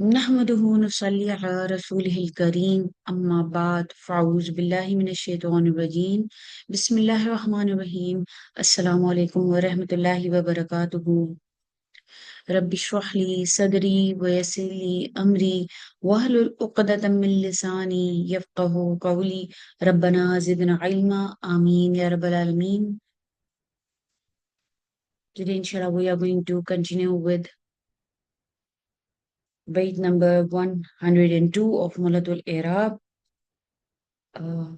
نحمده ونصلي على رسوله الكريم أما بعد فأعوذ بالله من الشيطان الرجيم بسم الله الرحمن الرحيم السلام عليكم ورحمة الله وبركاته رب اشرح لي صدري ويسر لي أمري واحلل عقدة من لساني يفقه قولي ربنا زدنا علما آمين يا رب العالمين. Today inshallah we are going to continue with bait number 102 of Mulatul I'rab. Uh,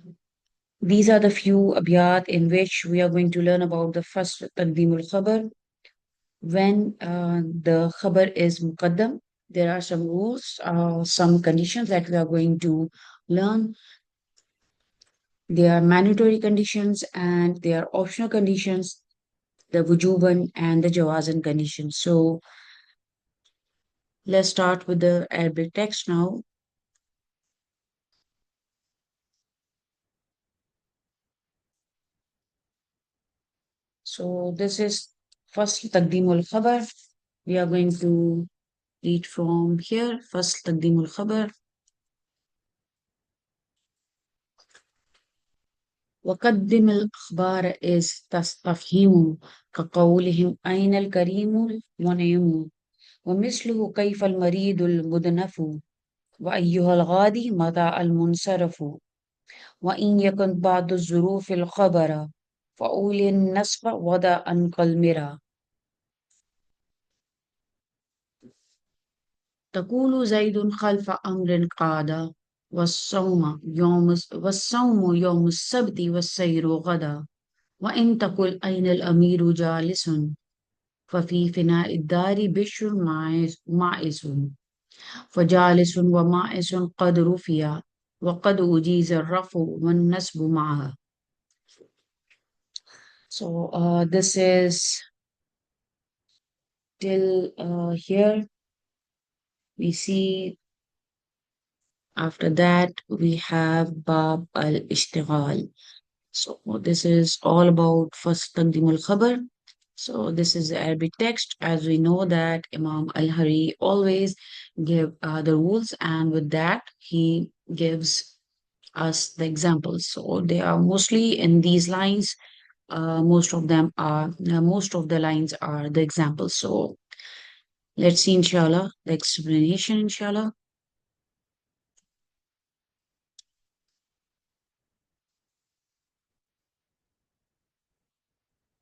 These are the few abiyat in which we are going to learn about the first taqdeemul khabar. When the khabar is muqaddam, there are some rules, some conditions that we are going to learn. They are mandatory conditions and they are optional conditions, the wujuban and the jawazan conditions. So let's start with the Arabic text now. So this is first taqdeemul khabar. We are going to read from here. First taqdeemul khabar. وقدم الأخبار إذ تستفهم كقولهم أين الكريم المنعم ومثله كيف المريض المدنف وأيها الغادي متى المنصرف وإن يكن بعض الظروف الخبر فأولي النصب وضع أنقى المرى تقول زيد خلف أمر قاد والصوم يوم السبت والسير غدا وإن تقل أين الأمير جالس ففي فناء الدار بشر مائس فجالس ومائس قد رفيا وقد أجيز الرفع والنسب معها. So this is till here. We see after that we have Bab al-Ishtighal. So this is all about first Taqdeemul Khabar. So this is the Arabic text. As we know that Imam Al-Hari always give the rules, and with that he gives us the examples. So they are mostly in these lines. Most of the lines are the examples. So let's see, inshallah, the explanation, inshallah.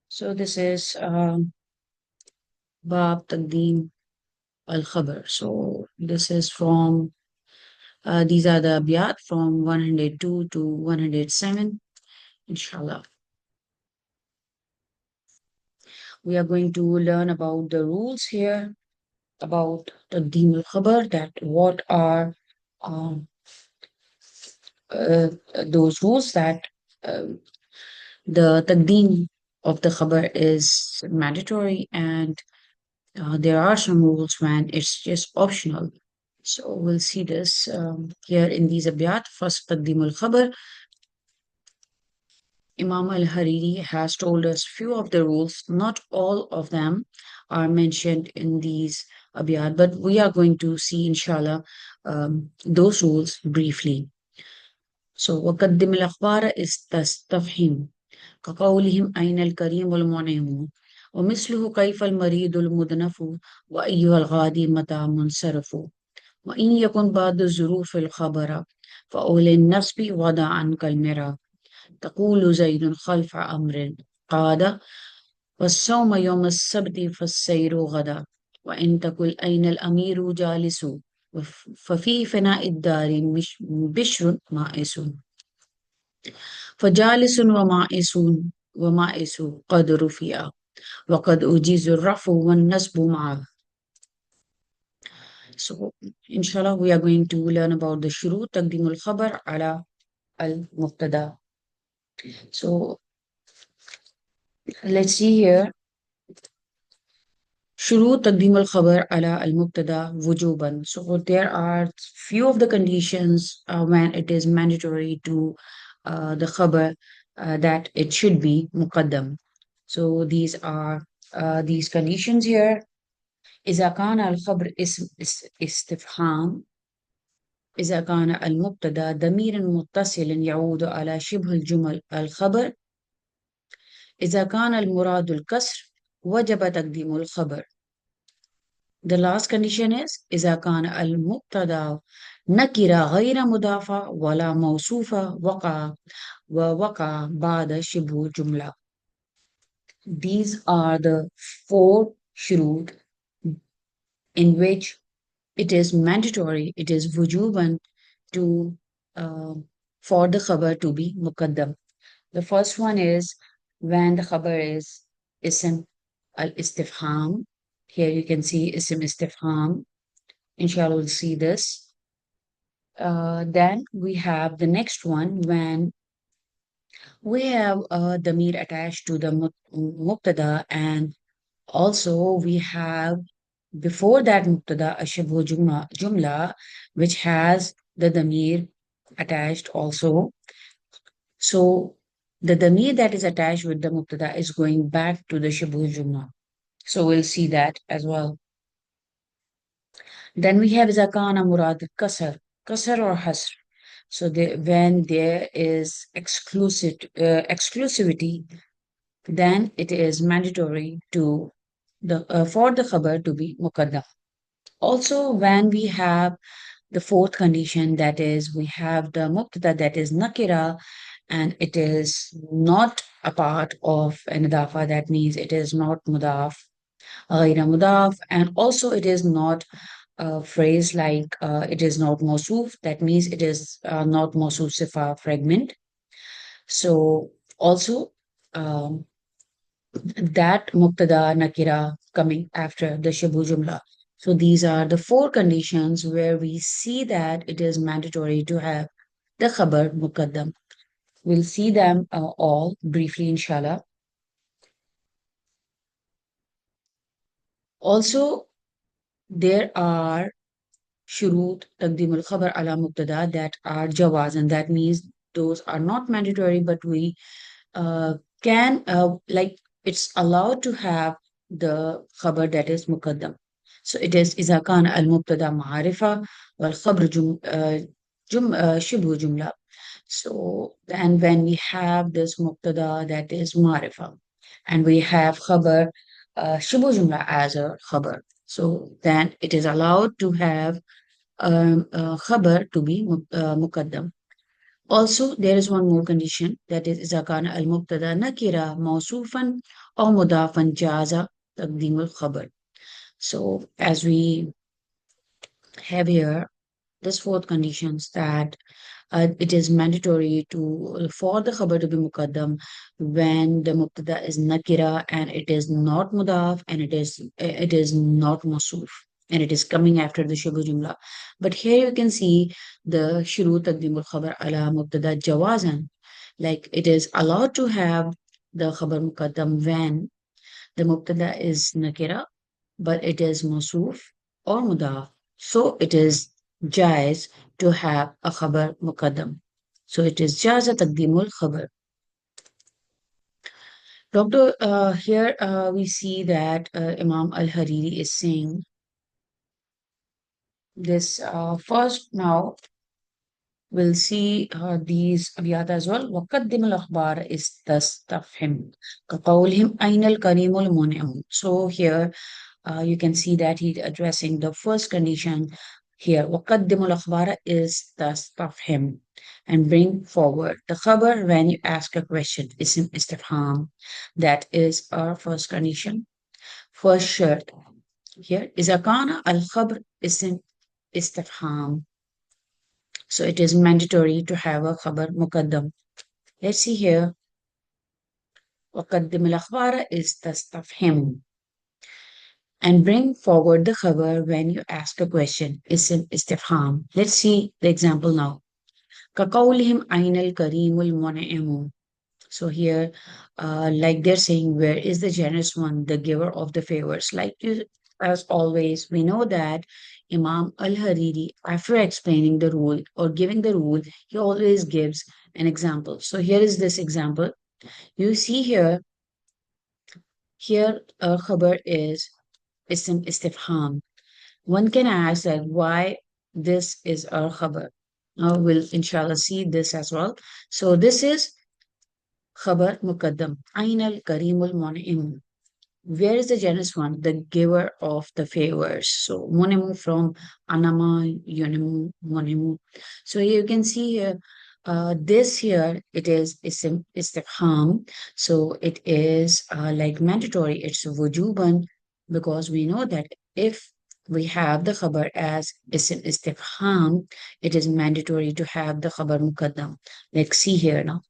So this is Bab Taqdeem Al-Khabar. So this is from these are the abiyat from 102 to 107, inshallah. We are going to learn about the rules here, about Taqdeem al-Khabar, that what are um, uh, those rules that uh, the Taqdeem of the Khabar is mandatory and there are some rules when it's just optional. So we'll see this here in these abiyat. First, Taqdeem al-Khabar. Imam al-Hariri has told us few of the rules. Not all of them are mentioned in these abiyat, but we are going to see, inshallah, those rules briefly. So, وقدم الأخبار استفهم كقولهم أين الكريم المنعم ومثله كيف المريض المدنف وأيها الغادي متى منصرف وإن يكن بعض الظروف الخبر فأولي النصب وضع عنك المرى تقول زيد خلف أمر قاد والصوم يوم السبت فالسير غدا وإن تقل أين الأمير جالس ففي فناء الدار بشر مائس فجالس ومائس قد رفيع وقد أجيز الرفع والنسب معه. So, inshallah, we are going to learn about the shurut تقديم الخبر على المبتدا. So, let's see here. شروط تقديم الخبر على المبتدا وجوبا. So there are few of the conditions when it is mandatory to the khabar that it should be muqaddam. So these are these conditions here. إذا كان الخبر اسم استفهام، إذا كان المبتدأ ضمير متصل يعود على شبه الجمل الخبر، إذا كان المراد الكسر وجب تقديم الخبر. The last condition is إذا كان المبتدأ نكرة غير مضافة ولا موصوفة ووقع بعد شبه جملة. These are the four shurut in which it is mandatory, it is wujuban to uh, for the khabar to be muqaddam. The first one is when the khabar is ism al-istifham. Here you can see ism istifham. Inshallah, we'll see this. Then we have the next one when we have damir attached to the mubtada, and also we have before that mubtada a shibhu jumla which has the damir attached also. So the damir that is attached with the mubtada is going back to the shibhu jumla. So we'll see that as well. Then we have zakana murad kasar or hasr. So when there is exclusivity, then it is mandatory to the for the khabar to be muqaddam. Also, when we have the fourth condition, that is, we have the mubtada that is nakira and it is not a part of an idafa, that means it is not mudaf, ghayra mudaf, and also it is not a phrase like it is not mawsuf, that means it is not mawsuf sifa fragment. So also um, that mubtada nakira coming after the shabu jumla. So these are the four conditions where we see that it is mandatory to have the khabar muqaddam. We'll see them all briefly, inshallah. Also, there are shurut taqdim al-khabar ala mubtada that are jawaz, and that means those are not mandatory, but we uh, can like it's allowed to have the khabar that is muqaddam. So it is إذا كان المبتدا معرفة والخبر شبه جملة. So and when we have this mubtada that is معرفة and we have khabar شبه جملة as a khabar, so then it is allowed to have khabar to be muqaddam. Also, there is one more condition that is إذا كان المبتدا نكرة موصوفا أو مضافا جاز تقديم الخبر. So as we have here this fourth conditions that it is mandatory to for the khabar to be muqaddam when the mubtada is nakira and it is not mudaf and it is not mawsuf and it is coming after the shubu jumla. But here you can see the shurut taqdimul khabar ala mubtada jawazan, like it is allowed to have the khabar muqaddam when the mubtada is nakira but it is mawsuf or mudaf. So it is jaiz to have a khabar muqaddam. So it is jaza taqdimul khabar. Doctor, here we see that Imam Al-Hariri is saying this first now. We'll see these abiyat as well. وقدم الأخبار استفهم كقولهم أين الكريم المنعم. So here you can see that he's addressing the first condition here. وقدم الأخبار استفهم and bring forward the khabar when you ask a question. Ism istifham. That is our first condition. First shirt here is أكان الخبر اسم استفهام. So it is mandatory to have a khabar muqaddam. Let's see here. وقدم الأخبار استفهم and bring forward the khabar when you ask a question. Ism istifham. Let's see the example now. كقولهم أين الكريم المنعم. So here, like they're saying, where is the generous one, the giver of the favors? Like you, as always, we know that Imam Al-Hariri, after explaining the rule or giving the rule, he always gives an example. So here is this example. You see here, a khabar is ism istifham. One can ask that why this is our khabar. Now we'll inshallah see this as well. So this is khabar muqaddam. Aina al-karimul mun'im. Where is the generous one? The giver of the favors. So Monemu from Anama, Yonemu, Monemu. So you can see here, this here, it is istifham. So it is like mandatory. It's wujuban because we know that if we have the khabar as istifham, it is mandatory to have the khabar muqaddam. Like see here now.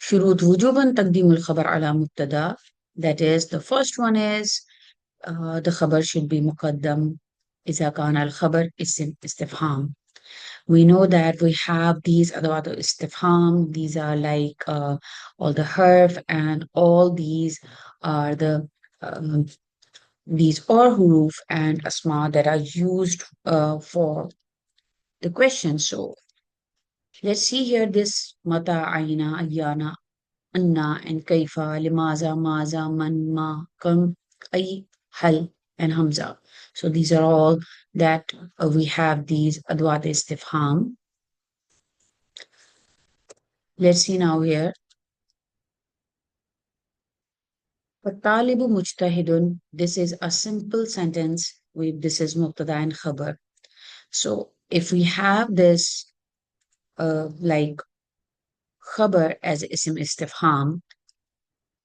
شروط وجوبا تقديم الخبر على مبتدا. That is, the first one is the خبر should be مقدم إذا كان الخبر اسم استفهام. We know that we have these أدوات استفهام. These are like all the حرف, and all these are the these are huruf and asma that are used for the question. So let's see here this mata, aina, ayana, anna, and kaifa, limaza, maza, man, ma, kam, ay, hal, and hamza. So these are all that we have these adwat istifham. Let's see now here. Talibu mujtahidun. This is a simple sentence with this is mubtada and khabar. So if we have this like khabar as ism istifham,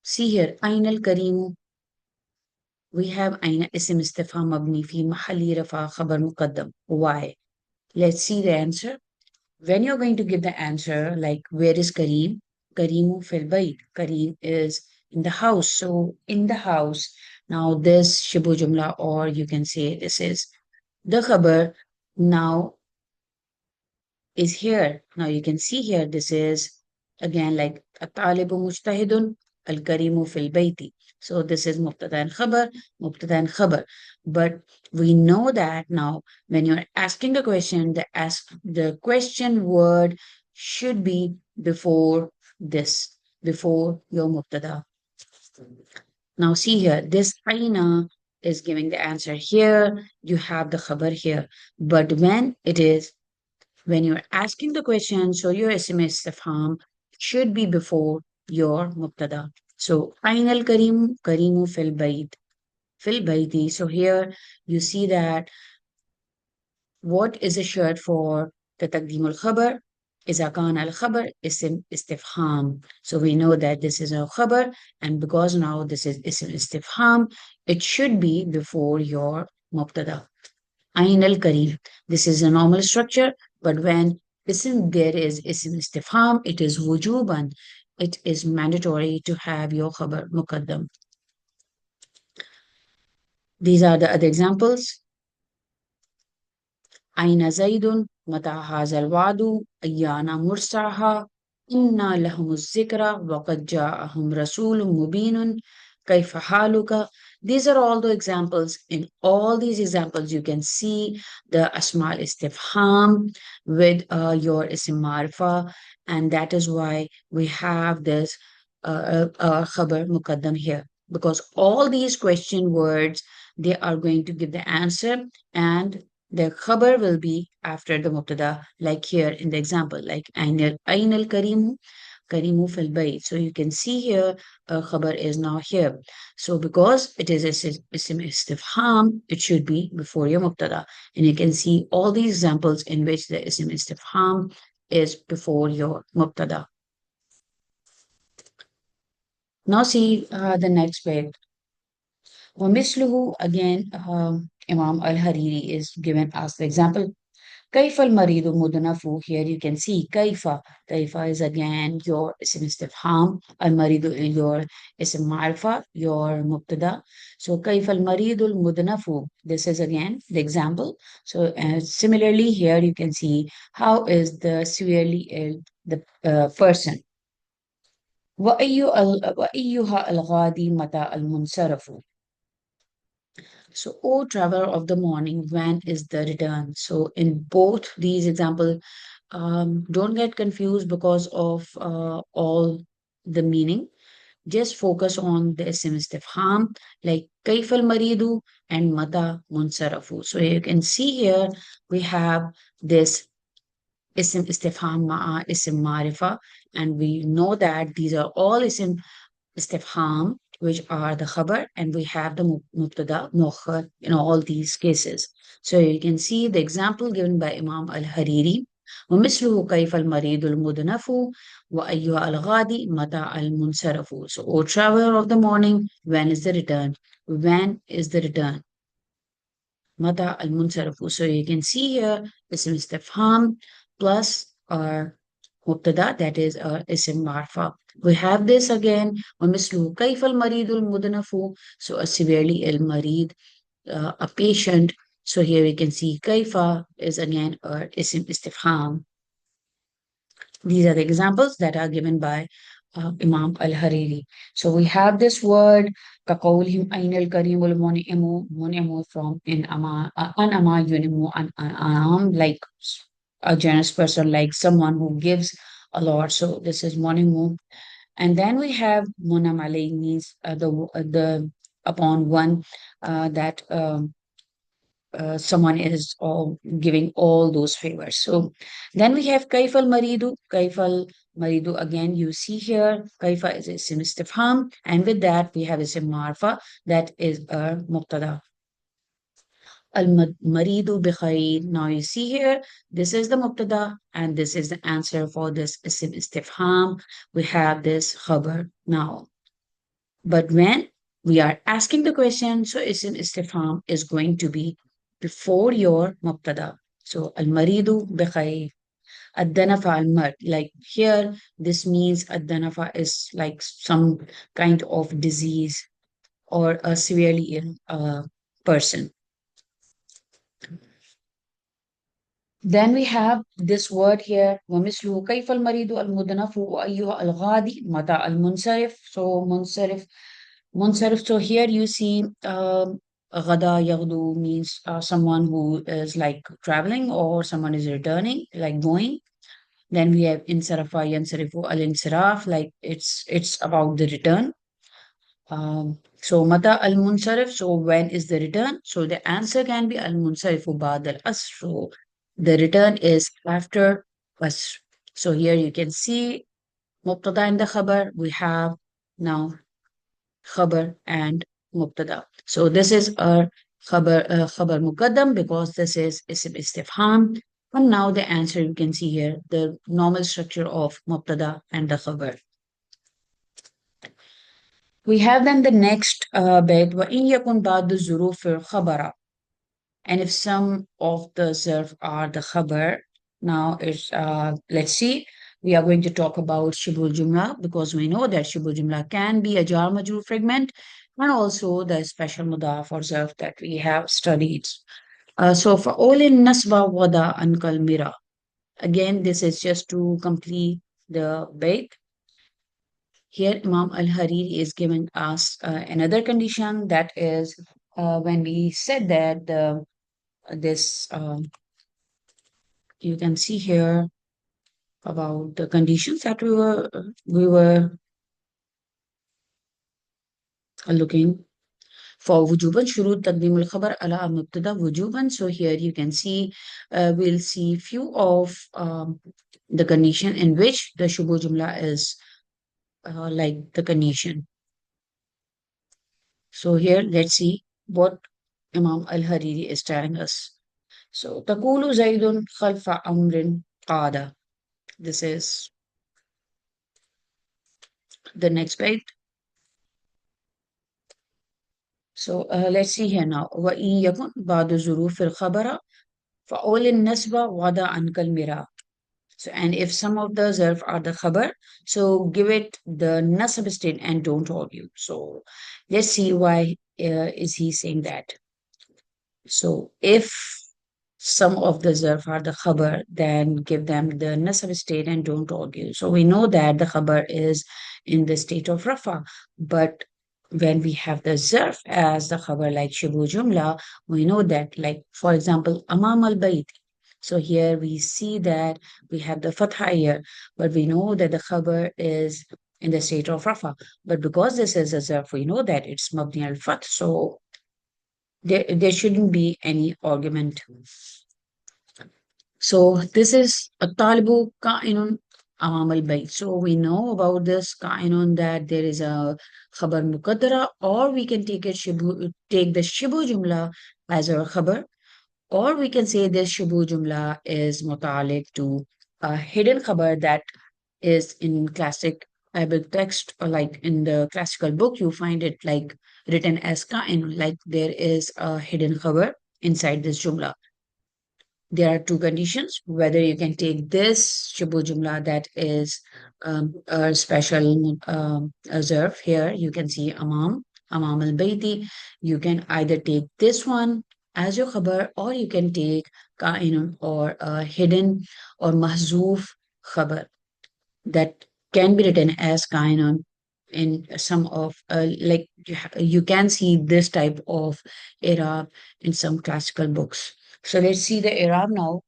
see here, ain al karimu. We have aina ism istifham mabni fi mahalli rafa khabar muqaddam. Why? Let's see the answer. When you're going to give the answer, like where is Kareem? Kareemu fil bayt. Kareem is in the house. So in the house, now this shibu jumla, or you can say this is the khabar. Now is here. Now you can see here, this is again like الطالب مجتهد الكريم في البيت. So this is مبتدا and khabar, مبتدا and khabar. But we know that now when you're asking a question, the question word should be before this, before your mubtada. Now see here, this aina is giving the answer here. You have the khabar here. But when you're asking the question, so your SMS istifham should be before your mubtada. So, Ainal Karim, Karimu fil bayt, fil bayti. So here you see that what is a shirt for the taqdim al khabar? إذا كان الخبر اسم استفهام. So we know that this is a khabar, and because now this is ism istifham, it should be before your mubtada. Ain al Kareem. This is a normal structure, but when there is ism istifham, it is wujuban. It is mandatory to have your khabar muqaddam. These are the other examples. أين زيد متى هذا الوعد أيانا مرساها إنا لهم الذكرى وقد جاءهم رسول مبين كيف حالك. These are all the examples. In all these examples, you can see the asma istifham with your isim marifa, and that is why we have this khabar muqaddam here, because all these question words, they are going to give the answer, and the khabar will be after the mubtada, like here in the example, like ayn al karimu, karimu fil bayt. So you can see here, khabar is now here. So because it is ism istifham, it should be before your mubtada. And you can see all these examples in which the ism istifham is before your mubtada. Now see the next bit. ومثله again, Imam al-Hariri is given as the example. كيف المريض مدنف. Here you can see كيف. كيف is again your اسم استفهام. المريض your اسم معرفة, your مبتدا. So كيف المريض المدنف. This is again the example. So similarly here you can see how is the severely ill the person. وأيها الغادي متى المنصرف. So, O traveler of the morning, when is the return? So, in both these examples, don't get confused because of all the meaning. just focus on the ism istifham like كيف المريض and متى منصرف. So you can see here we have this اسم استفهام مع اسم معرفة, and we know that these are all اسم استفهام which are the khabar, and we have the mubtada muakhar in all these cases. So you can see the example given by Imam al-Hariri. ومثله كيف المريض المدنف وأيها الغادي متى المنصرف. So, O traveler of the morning, when is the return? When is the return? متى المنصرف. So you can see here اسم استفهام plus our مبتدا, that is our اسم معرفة. We have this again ومثله كيف المريض المدنف. So a severely ill مريض, a patient. So here we can see كيف is again our اسم استفهام. These are the examples that are given by Imam al-Hariri. So we have this word كقولهم أين الكريم المنعم, منعم from in ama anama yunimu an like a generous person, like someone who gives a lot. So this is monimu. And then we have munam alayhi, means the upon one, that someone is all giving all those favors. So then we have kaifal maridu. Kaifal maridu, again you see here kaifa is isim istifham, and with that we have isim marfa, that is a mubtada. Al maridu bikhair. Now you see here this is the mubtada and this is the answer for this isim istifham. We have this khabar now. But when we are asking the question, so isim istifham is going to be before your mubtada. So al-maridu bikhayr, ad-danafa al-mar. Like here, this means ad-danafa is like some kind of disease or a severely ill person. Then we have this word here, وَمِثْلُهُ كَيْفَ الْمَرِيدُ الْمُدْنَفُ وَأَيُّهَا الْغَادِ مَتَى الْمُنْصَرِفُ. So Munsarif. So here you see Ghada Yaghdu means someone who is like traveling or someone is returning, like going. Then we have Insarafa Yansarifu Al Insaraf, like it's about the return. So Mata Al Munsarif, so when is the return? So the answer can be Al Munsarifu Ba'd Al Asr. So the return is after Asr. So here you can see Mubtada in the Khabar, we have now khabar and mubtada. So this is our khabar muqaddam because this is ism istifham. And now the answer you can see here, the normal structure of mubtada and the khabar. We have then the next bit, وَإِن يَكُنْ بَعْضُ الظُّرُوفِ خَبَرًا. And if some of the zarf are the khabar, now it's, let's see, we are going to talk about shibul jumla because we know that shibul jumla can be a jar majrur fragment and also the special mudaf or zarf that we have studied. So for all in nasba wada ankal mira. Again, this is just to complete the bait. Here, Imam al-Hariri is giving us another condition, that is when we said that this you can see here about the conditions that we were looking for wujuban shurut taqdim al-khabar ala mubtada wujuban. So here you can see we'll see few of the condition in which the shubu jumla is like the condition. So here let's see what Imam al-Hariri is telling us. So taqulu zaidun khalfa amrin qada. This is the next page. So let's see here now. وَإِن يَكُنْ بَعْضُ ظُرُوفِ الْخَبَرَ فَأَوْلِ النَّسْبَ وَضَعْ عَنْكَ الْمِرَاء. So, and if some of the zarf are the khabar, so give it the nasab state and don't argue. So let's see why is he saying that. So if some of the zarf are the khabar, then give them the nasab state and don't argue. So we know that the khabar is in the state of rafa, but when we have the zarf as the khabar like shibu jumla, we know that, like for example, amam al bayt. So here we see that we have the fatha here, but we know that the khabar is in the state of Rafa. But because this is a zarf, we know that it's mabni al-fath, so there shouldn't be any argument. So this is a talibu ka'inun amam al-bayt. So we know about this ka'inun that there is a khabar muqaddara, or we can take the shibu jumla as a khabar, or we can say this shibu jumla is mutalik to a hidden khabar that is in classic Arabic text, or like in the classical book, you find it like written as ka'in, like there is a hidden khabar inside this jumla. There are two conditions, whether you can take this Shibu Jumla that is a special reserve here. You can see Amam al Baiti. You can either take this one as your khabar, or you can take Ka'inun, or a hidden or mahzoof khabar that can be written as Ka'inun in some of like you can see this type of Arab in some classical books. So let's see the Arab now.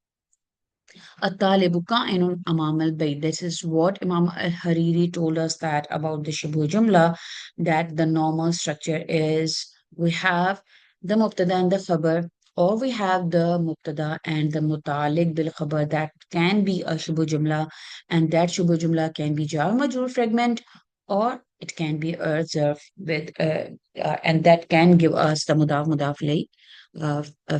الطالب كائن أمام البيت. This is what Imam al-Hariri told us that about the Shibhu Jumla, that the normal structure is we have the Mubtada and the Khabar, or we have the Mubtada and the Mutalik bil Khabar. That can be a Shibhu Jumla, and that Shibhu Jumla can be Jar Majroor fragment, or it can be a zarf with and that can give us the mudaf ilayh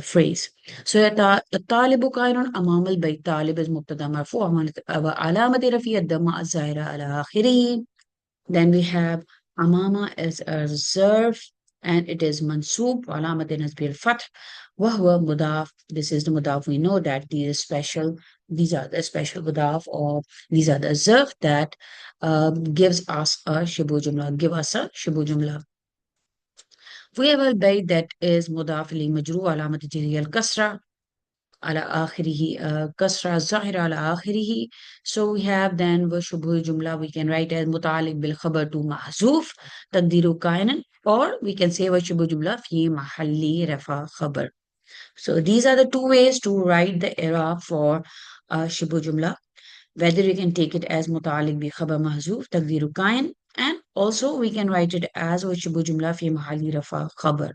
phrase. So الطالب كائن أمام البيت. طالب is مبتدا مرفوع علامة رفعه الضمة الظاهرة على آخره. Then we have أمامة is a reserve, and it is منصوب علامة نصبه الفتح وهو مضاف. This is the mudaf. We know that these are the special mudaf, or these are the zarf that gives us a shibu jumla, give us a shibu jumla. We have a bayt that is مضاف إليه مجرور علامة جره الكسرة على آخره كسرة ظاهرة على آخره. So we have then وشبه جملة we can write as متعلق بالخبر to محذوف تقديره كائنا, or we can say وشبه جملة في محل رفع خبر. So these are the two ways to write the I'rab for shibu jumla. Whether we can take it as متعلق بخبر محذوف تقديره كائن, and also we can write it as وشبه جملة في محل رفع خبر,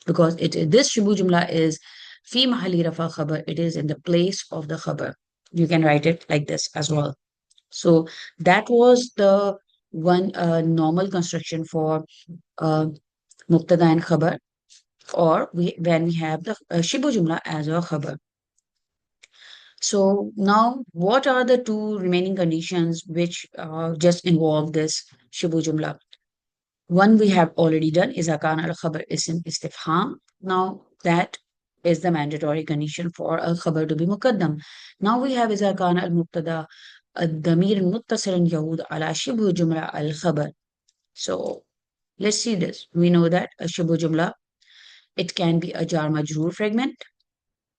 because this shibu jumla is fi mahali rafa khabar. It is in the place of the khabar. You can write it like this as well. So that was the one normal construction for uh, mubtada and khabar, or when we have the shibu jumla as a khabar. So now, what are the two remaining conditions which just involve this shibu jumla? One we have already done is akan al khabar ism istifham. Now that is the mandatory condition for al khabar to be muqaddam. Now we have is akan al mubtada الضمير المتصل يعود على شبه جملة الخبر. So let's see this. We know that a شبه جملة, it can be a jar majroor fragment,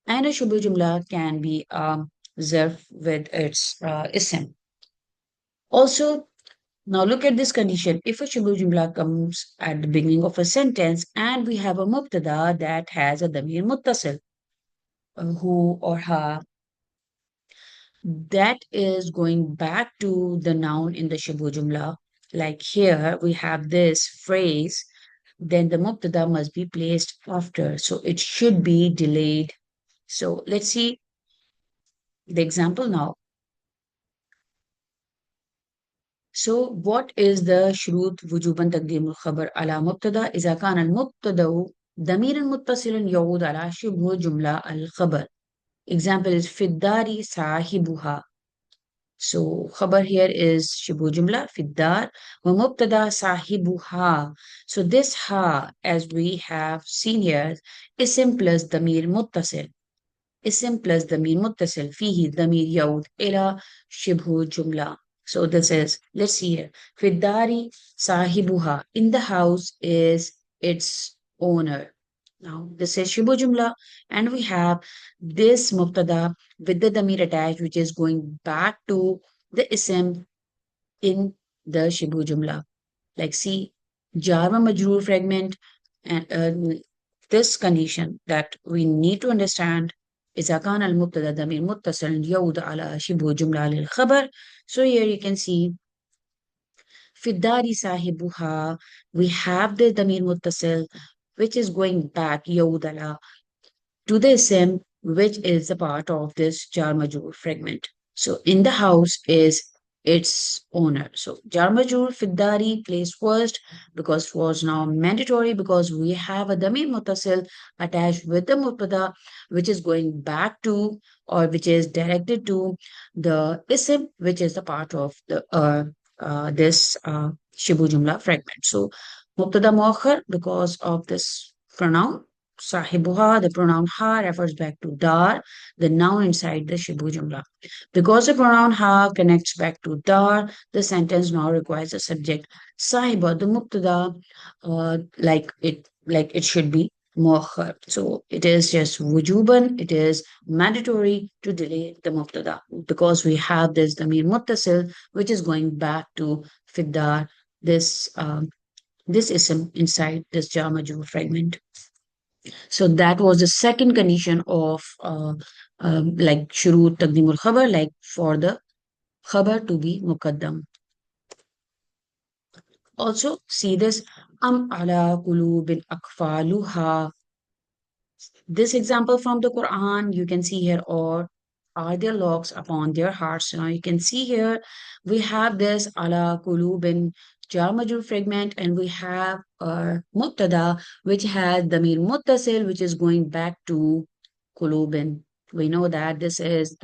and a شبه جملة can be a zarf with its ism. Also, now look at this condition. If a shibul jumla comes at the beginning of a sentence and we have a mubtada that has a damir muttasil, who or ha, that is going back to the noun in the shibul jumla. Like here we have this phrase, then the mubtada must be placed after. So it should be delayed. So let's see the example now. So what is the شروط وجوبا تقديم الخبر على مبتدا إذا كان المبتدا ضميرا متصلا يعود على شبه جملة الخبر. Example is في الدار صاحبها. So خبر here is شبه جملة في الدار ومبتدا صاحبها. So this ha, as we have seen here, اسم plus ضمير متصل. اسم plus ضمير متصل فيه ضمير يعود إلى شبه جملة. So this is, let's see here. في الدار صاحبها. In the house is its owner. Now this is شبه جملة, and we have this مبتدا with the ضمير attached, which is going back to the ism in the شبه جملة. Like see, jar majroor fragment, and this condition that we need to understand إذا كان المبتدا ضمير متصل يعود على شبه جملة للخبر. So here you can see Fidari sahibuha, we have the damir muttasil, which is going back yaudala to the sim, which is a part of this jar majur fragment. So in the house is its owner. So jar majur fiddari placed first because it was now mandatory because we have a damir mutasil attached with the mubtada, which is going back to or which is directed to the isim, which is the part of the this shibu jumla fragment. So mubtada muakhar because of this pronoun Sahibuha, the pronoun ha refers back to dar, the noun inside the Shibu Jumla. Because the pronoun ha connects back to dar, the sentence now requires a subject. Sahiba, the mubtada, like it should be muakhar. So it is just wujuban, it is mandatory to delay the mubtada because we have this damir muttasil, which is going back to fiddar, this ism inside this jamaju fragment. So that was the second condition of like shurut taqdeemul khabar, like for the khabar to be muqaddam. Also, see this am ala qulubin akfaluha. This example from the Quran, you can see here, or are there locks upon their hearts? Now you can see here, we have this ala kulubin jar majrur fragment, and we have mubtada, which has damir muttasil, which is going back to kulubin. We know that this is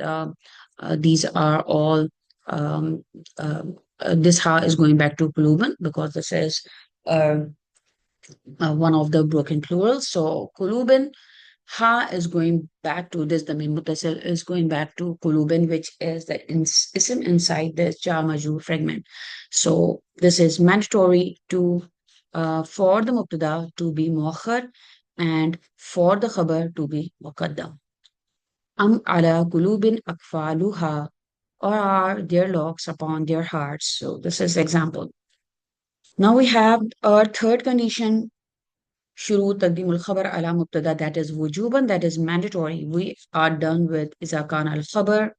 these are all um, this ha is going back to kulubin because this is uh, one of the broken plurals. So kulubin ha is going back to this, the main mutasil is going back to kulubin, which is the ism inside this jar majrur fragment. So this is mandatory to for the mubtada to be muakhar and for the khabar to be muqaddam. Am ala kulubin akfaluha, or are their locks upon their hearts. So this is example. Now we have our third condition شروط تقديم الخبر على مبتدا, that is wujuban, that is mandatory. We are done with إذا كان الخبر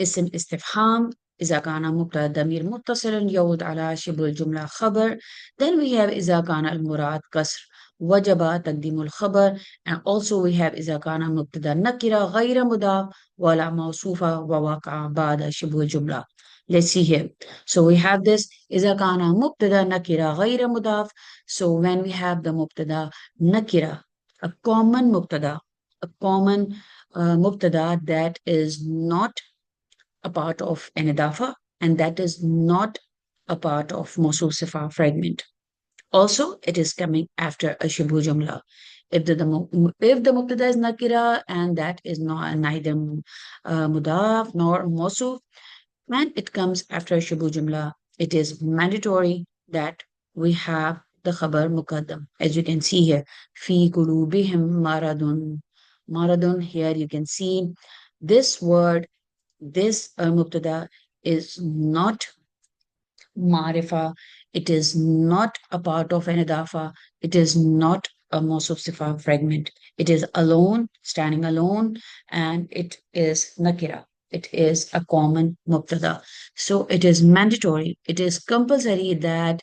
اسم استفهام, إذا كان مبتدا ضمير متصل يعود على شبه الجملة خبر. Then we have إذا كان المراد كسر وجب تقديم الخبر, and also we have إذا كان مبتدا نكرة غير مضاف ولا موصوفة وواقع بعد شبه الجملة. Let's see here. So we have this إذا كان مبتدا نكرة غير مضاف. So when we have the mubtada nakira, a common mubtada, a common mubtada that is not a part of an idafa and that is not a part of Mosul Sifa fragment. Also, it is coming after a Shibu Jumla. If the mubtada is nakira and that is not neither mudaf nor Mosul, when it comes after a Shibu Jumla, it is mandatory that we have the khabar muqaddam. As you can see here, fi qulubihim maradun. Maradun, here you can see this word, this mubtada is not marifa, it is not a part of an idafa, it is not a mawsuf sifa fragment. It is alone, standing alone, and it is nakira. It is a common mubtada. So it is mandatory, it is compulsory that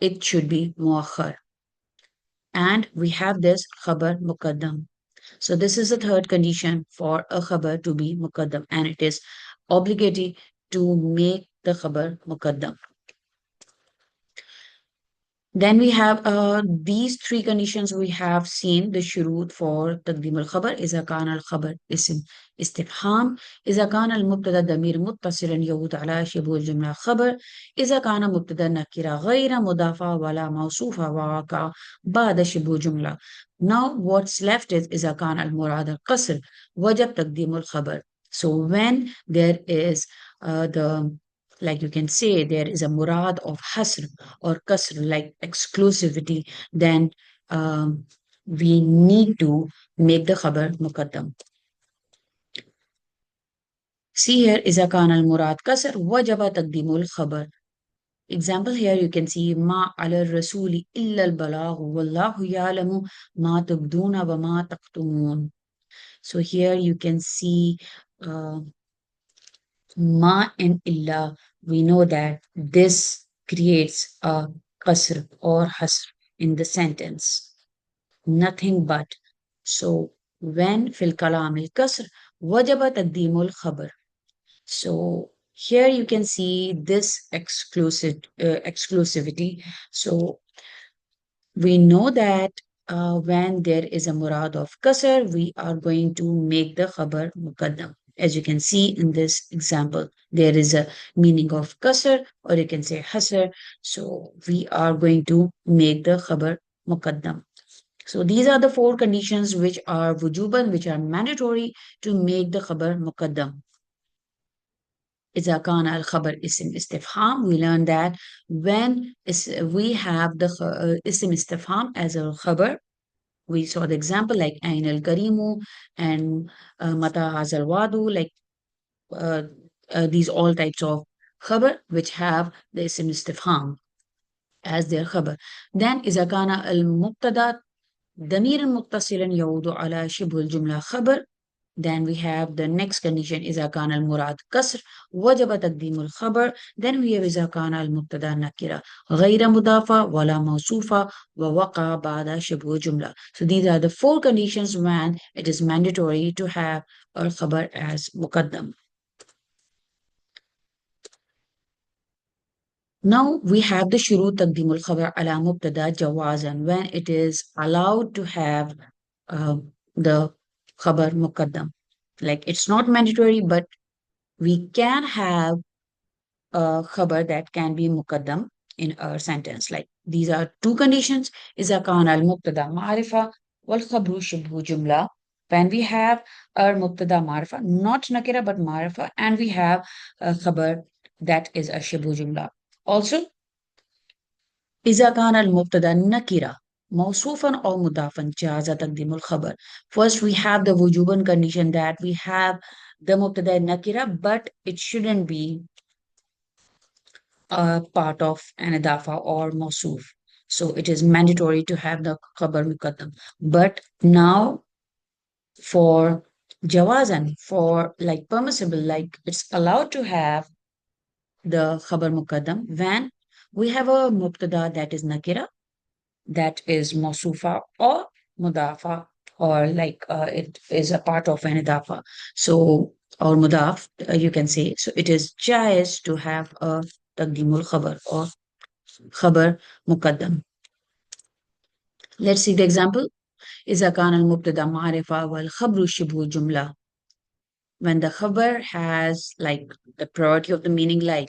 it should be muakhar. And we have this khabar muqaddam. So this is the third condition for a khabar to be muqaddam, and it is obligatory to make the khabar muqaddam. Then we have these three conditions we have seen the shurut for تقديم الخبر إذا كان الخبر اسم استفهام إذا كان المبتدا ضمير متصلا يعود على شبه الجملة خبر إذا كان مبتدا نكرة غير مضافة ولا موصوفة وواقع بعد شبه جملة. Now what's left is إذا كان المراد القصر وجب تقديم الخبر. So when there is the like you can say there is a murad of hasr or kasr, like exclusivity, then we need to make the khabar muqaddam. See here, إذا كان المراد كسر وجب تقديم الخبر. Example here you can see ما على الرسول إلا البلاغ والله يعلم ما تبدون وما تكتمون. So here you can see ma and illa, we know that this creates a qasr or hasr in the sentence. Nothing but. So when fil kalam al kasr wajaba taqdeemul khabar. So here you can see this exclusivity. So we know that when there is a murad of kasr, we are going to make the khabar muqaddam. As you can see in this example, there is a meaning of kasr, or you can say hasr. So we are going to make the khabar muqaddam. So these are the four conditions which are wujuban, which are mandatory to make the khabar muqaddam. إذا كان الخبر اسم استفهام, we learn that when we have the اسم استفهام as a khabar, we saw the example like أين الكريم and متى هذا الوعد, like uh, these all types of khabar which have the اسم استفهام as their khabar. Then إذا كان المبتدا ضمير متصل يعود على شبه الجملة خبر. Then we have the next condition إذا كان المراد كسر وجب تقديم الخبر. Then we have إذا كان المبتدا نكرة غير مضافة ولا موصوفة ووقع بعد شبه جملة. So these are the four conditions when it is mandatory to have الخبر as مقدم. Now we have the شروط تقديم الخبر على مبتدا جوازا, when it is allowed to have the خبر مقدم. Like it's not mandatory, but we can have a khabar that can be muqaddam in our sentence. Like these are two conditions. إذا كان المبتدا معرفة والخبر شبه جملة. When we have our mubtada معرفة, not nakira but معرفة, and we have a khabar that is a shibhu jumla. Also, إذا كان المبتدا نكرة موصوفا أو مضافا جاز تقديم الخبر. First, we have the wujuban condition that we have the mubtada nakira, but it shouldn't be a part of an idafa or mawsuf. So it is mandatory to have the khabar muqaddam. But now for jawazan, for like permissible, like it's allowed to have the khabar muqaddam when we have a mubtada that is nakira, that is mawsufa or mudafa, or like it is a part of an idafa. So, or mudaf, you can say. So it is jais to have a taqdimul khabar or khabar muqaddam. Let's see the example. إذا كان المبتدا معرفة والخبر شبه جملة. When the khabar has like the priority of the meaning, like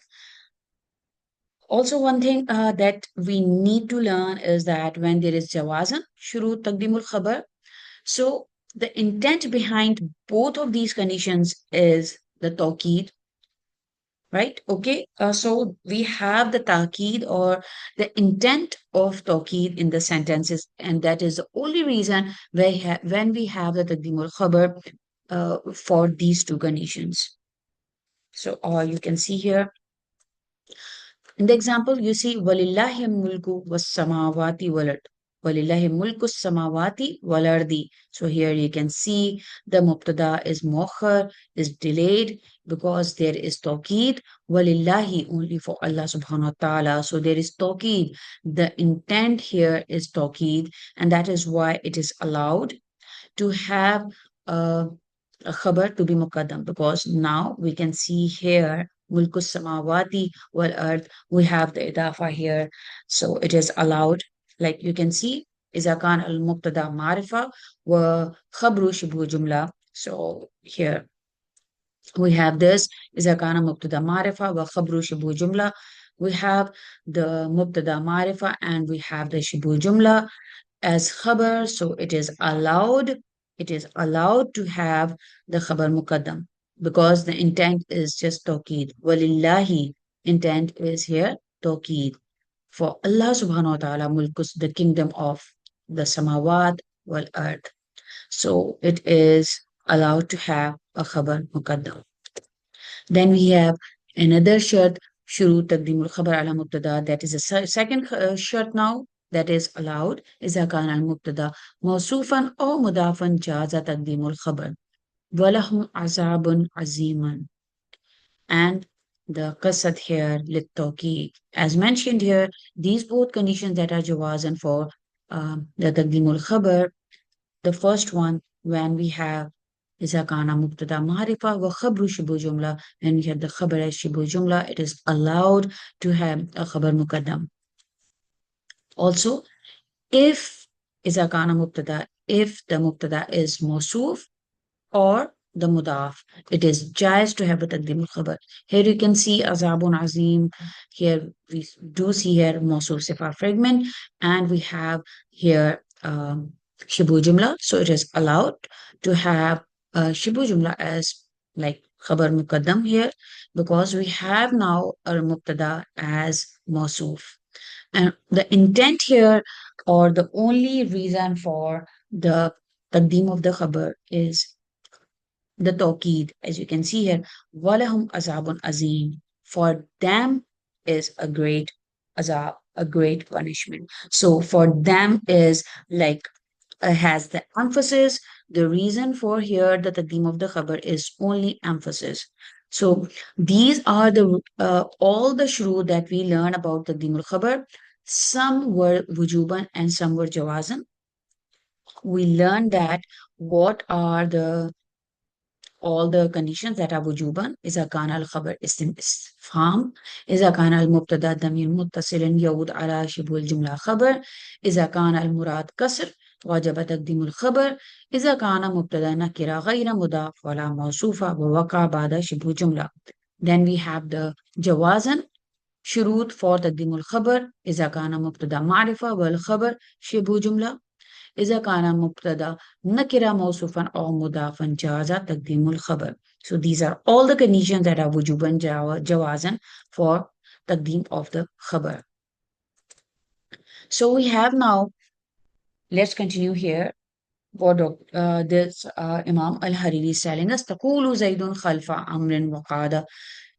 also one thing that we need to learn is that when there is jawazan, shurut taqdimul khabar. So the intent behind both of these conditions is the tawqeed, right? Okay, so we have the ta'keed or the intent of ta'keed in the sentences, and that is the only reason when we have the taqdeemul khabar for these two conditions. So you can see here in the example, you see walillahi mulku was samawati walad. Walillahi mulku samawati walardi. So here you can see the mubtada is muakhar, is delayed because there is tawqeed. Walillahi only for Allah subhanahu wa ta'ala. So there is tawqeed. The intent here is tawqeed, and that is why it is allowed to have a, a khabar to be muqaddam, because now we can see here mulkus samawati wal earth, we have the idafa here, so it is allowed. Like you can see إذا كان المبتدا معرفة وخبر شبه جملة. So here we have this إذا كان مبتدا معرفة وخبر شبه جملة. We have the mubtada معرفة and we have the shibhu jumla as khabar, so it is allowed to have the khabar muqaddam because the intent is just tawqeed. Walillahi, intent is here tawqeed. For Allah subhanahu wa ta'ala mulkus, the kingdom of the samawat wal earth. So it is allowed to have a khabar muqaddam. Then we have another shart, shurut taqdeemul khabar ala mubtada. That is a second shart now that is allowed. إذا كان المبتدا موصوفا أو مضافا جاز تقديم الخبر ولهم عذاب عظيما. And the qasad here, للتوكيد. As mentioned here, these both conditions that are jawazan for the taqdeemul khabar. The first one, when we have إذا كان مبتدا معرفة وخبر شبه جملة, when we have the khabar as شبه جملة, it is allowed to have a khabar muqaddam. Also, if إذا كان مبتدا, if the mubtada is موصوف or the mudaf, it is jais to have a taqdim al-khabar. Here you can see azabun azim. Here we do see here mawsul sifa fragment, and we have here shibu jumla. So it is allowed to have shibu jumla as like khabar muqaddam here, because we have now a mubtada as mawsuf. And the intent here, or the only reason for the taqdeem of the khabar, is the tawqid. As you can see here, walahum azabun azim. For them is a great azab, a great punishment. So for them is like has the emphasis. The reason for here the taqdeem of the khabar is only emphasis. So these are the all the shuru that we learn about the taqdeem al khabar. Some were wujuban and some were jawazan. We learned that what are the all the conditions that are wujuban. إذا كان الخبر اسم استفهام، إذا كان المبتدا ضمير متصل يعود على شبه الجملة خبر، إذا كان المراد كسر وجب تقديم الخبر، إذا كان مبتدا نكرة غير مضاف ولا موصوفة ووقع بعد شبه جملة. Then we have the جوازا شروط for تقديم الخبر. إذا كان مبتدا معرفة والخبر شبه جملة، إذا كان المبتدا نكرة موصوفا أو مضافا جاز تقديم الخبر. So these are all the conditions that are wujuban jawazan for تقديم of the khabar. So we have now, let's continue here. What this Imam Al-Hariri is telling us, تقول زيد خلف أمر وقادة.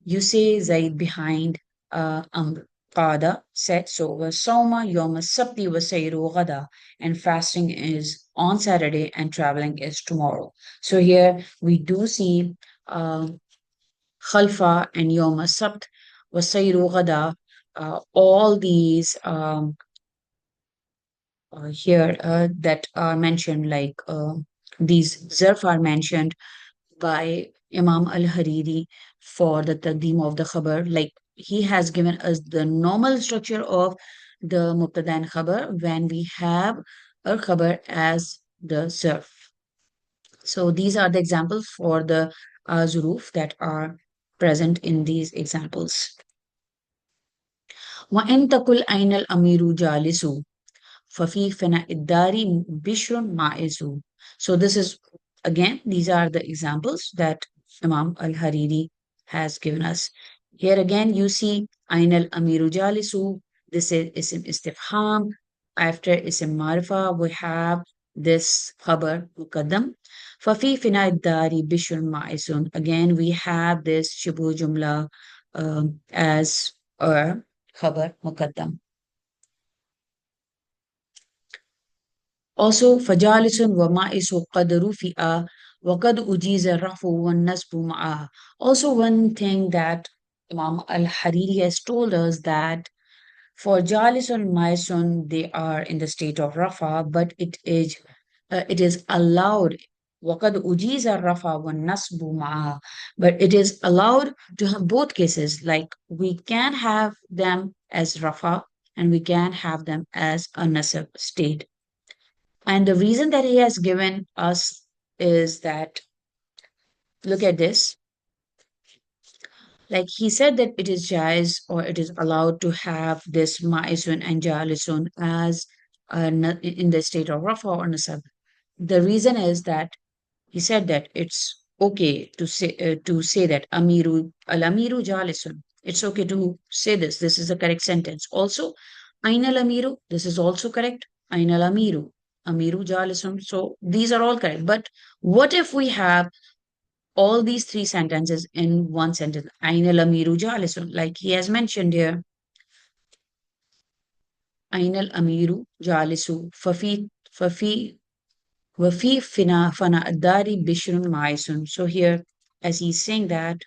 You say Zaid behind Amr. Qada said so. Wasawma yawm as-sabti wa sayru ghada. And fasting is on Saturday and traveling is tomorrow. So here we do see uh, Khalfa and yawm as-sabt wa sayru ghada. All these here that are mentioned, like these zarf are mentioned by Imam Al-Hariri for the taqdeem of the khabar. Like he has given us the normal structure of the mubtada and khabar when we have a khabar as the zarf. So these are the examples for the zuruf that are present in these examples. وَإِن تَقُلْ أَيْنَ الْأَمِيرُ جَالِسُ فَفِي فِنَاءِ الدَّارِ بِشْرٌ مَائِزُ. So this is, again, these are the examples that Imam Al-Hariri has given us. Here again, you see, Ain al-Amiru Jalisu, this is Isim Istifham. After Isim Marifa, we have this Khabar Muqaddam. Fafi Finai Dari Bishun Ma'isun. Again, we have this Shibu Jumla as a Khabar Muqaddam. Also, فجالس ومائس قد رفع وقد أجيز الرفع والنصب معه. Also, one thing that Imam Al-Hariri has told us that for Jalis and Maisun, they are in the state of Rafa, but it is allowed. وقد أجيز الرفع والنصب معه. But it is allowed to have both cases. Like we can have them as Rafa and we can have them as a nasab state. And the reason that he has given us is that, look at this. Like he said that it is jais, or it is allowed to have this ma'isun and jalisun as in the state of rafa or nasab. The reason is that he said that it's okay to say that amiru al amiru jalisun. It's okay to say this. This is the correct sentence. Also, ain al amiru. This is also correct. Ain al amiru. Amiru jalisun. So these are all correct. But what if we have all these three sentences in one sentence? Ain al amiru jalisun. Like he has mentioned here. Ain al amiru jalisu. Fafi Wafi fana adari bishrun maisun. So here, as he's saying that,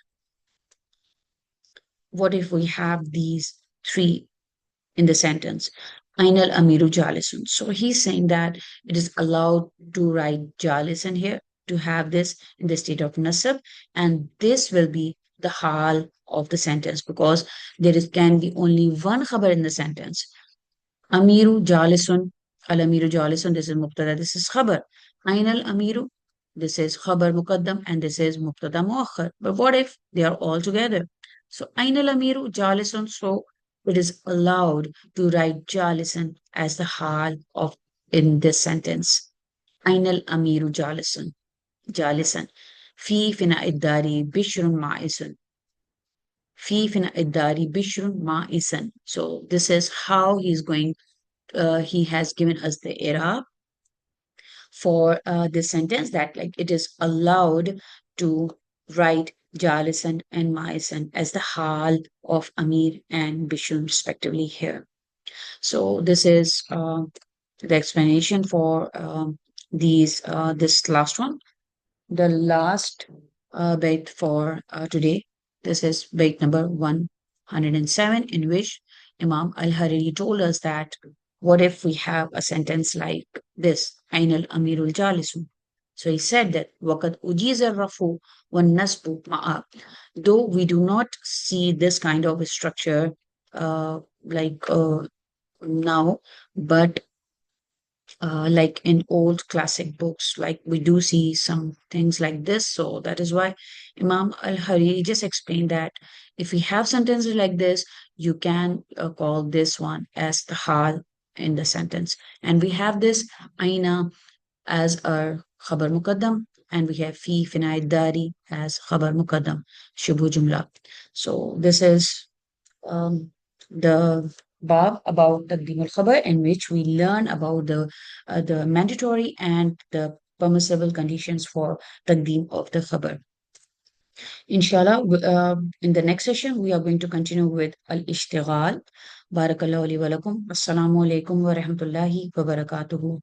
what if we have these three in the sentence? Ainal Amiru Jalisun. So he's saying that it is allowed to write Jalisun here, to have this in the state of Nasab, and this will be the hal of the sentence because there is can be only one khabar in the sentence. Amiru Jalisun, Al Amiru Jalisun, this is Mubtada, this is Khabar. Ain Al Amiru, this is Khabar Muqaddam, and this is Mubtada Muakhar. But what if they are all together? So Ain Al Amiru Jalisun, so it is allowed to write Jalisun as the hal of in this sentence. Ain Al Amiru Jalisun, Jalisan. في فناء الدار بشر مائس. في فناء الدار بشر مائس. So this is how he's going he has given us the era for this sentence that like it is allowed to write Jalisan and Maisan as the hal of Amir and Bishun respectively here. So this is the explanation for these this last one. The last bait for today. This is bait number 107, in which Imam Al Hariri told us that what if we have a sentence like this, Ain al Amirul Jalisu? So he said that Wakat Ujiz al Rafu one Nasbu Ma'a. Though we do not see this kind of a structure like now, but like in old classic books, like we do see some things like this. So that is why Imam Al-Hariri just explained that if we have sentences like this, you can call this one as the hal in the sentence. And we have this aina as our khabar muqaddam, and we have fi finai dari as khabar muqaddam, shubu jumla. So this is the bab about Taqdeem al-Khabar, in which we learn about the mandatory and the permissible conditions for Taqdeem of the Khabar. Inshallah, in the next session, we are going to continue with Al-Ishtighal. Barakallahu li wa lakum. Assalamu alaikum wa rahmatullahi wa barakatuhu.